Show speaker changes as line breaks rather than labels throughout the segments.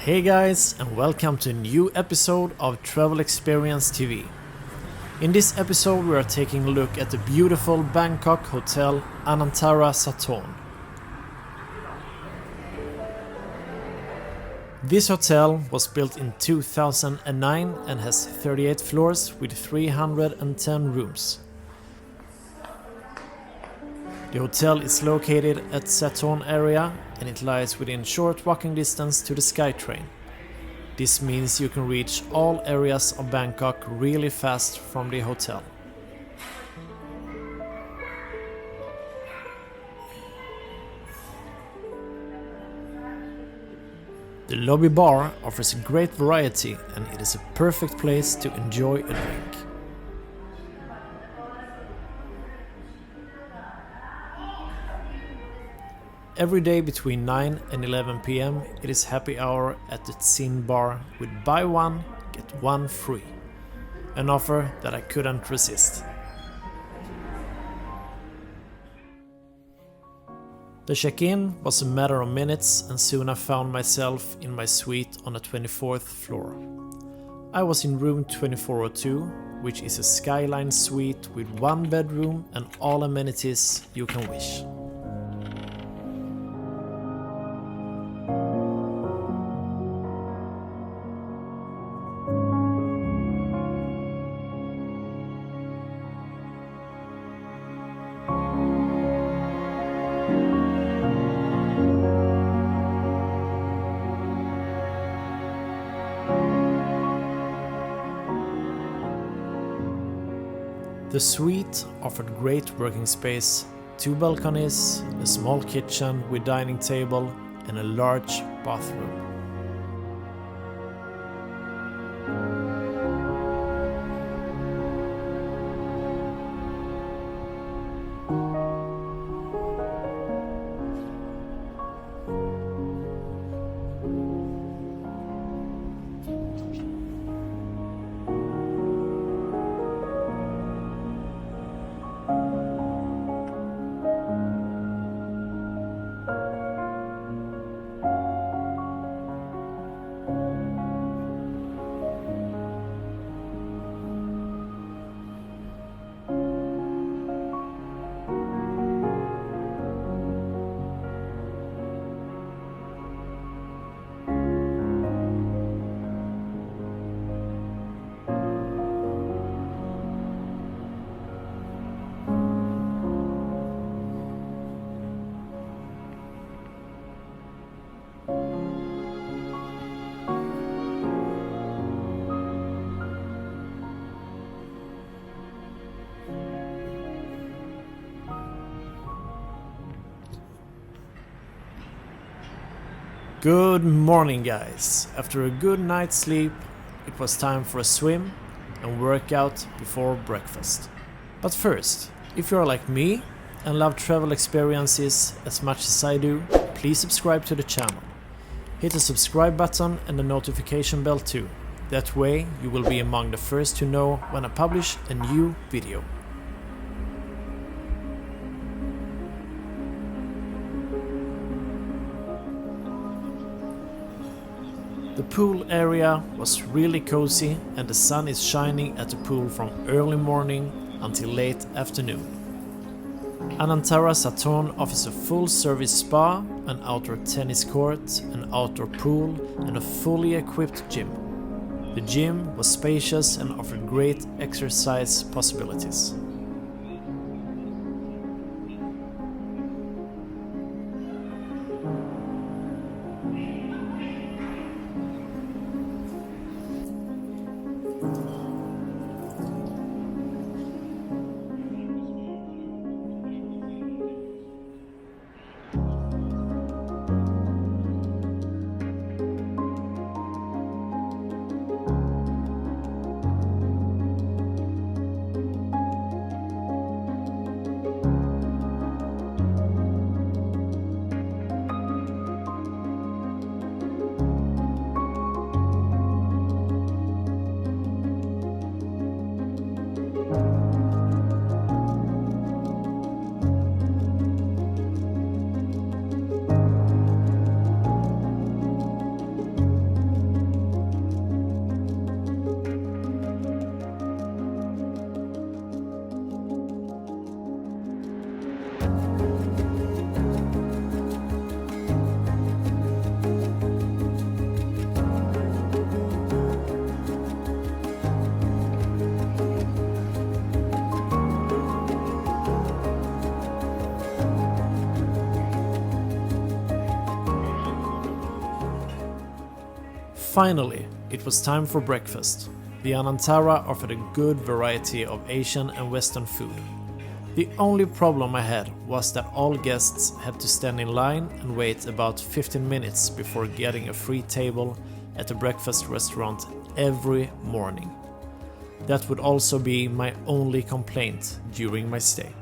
Hey guys, and welcome to a new episode of Travel Experience TV. In this episode we are taking a look at the beautiful Bangkok hotel Anantara Sathorn. This hotel was built in 2009 and has 38 floors with 310 rooms. The hotel is located at Sathorn area and it lies within short walking distance to the SkyTrain. This means you can reach all areas of Bangkok really fast from the hotel. The lobby bar offers a great variety and it is a perfect place to enjoy a drink. Every day between 9 and 11 PM it is happy hour at the Tsin bar with buy one, get one free. An offer that I couldn't resist. The check-in was a matter of minutes and soon I found myself in my suite on the 24th floor. I was in room 2402, which is a Skyline Suite with one bedroom and all amenities you can wish. The suite offered great working space, 2 balconies, a small kitchen with dining table and a large bathroom. Good morning guys! After a good night's sleep, it was time for a swim and workout before breakfast. But first, if you are like me and love travel experiences as much as I do, please subscribe to the channel. Hit the subscribe button and the notification bell too. That way you will be among the first to know when I publish a new video. The pool area was really cozy and the sun is shining at the pool from early morning until late afternoon. Anantara Sathorn offers a full service spa, an outdoor tennis court, an outdoor pool and a fully equipped gym. The gym was spacious and offered great exercise possibilities. Finally, it was time for breakfast. The Anantara offered a good variety of Asian and Western food. The only problem I had was that all guests had to stand in line and wait about 15 minutes before getting a free table at the breakfast restaurant every morning. That would also be my only complaint during my stay.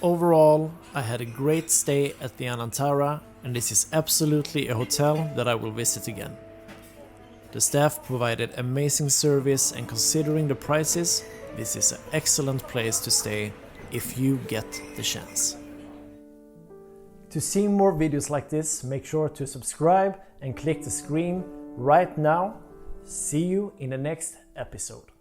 Overall, I had a great stay at the Anantara, and this is absolutely a hotel that I will visit again. The staff provided amazing service, and considering the prices, this is an excellent place to stay if you get the chance. To see more videos like this, make sure to subscribe and click the screen right now. See you in the next episode.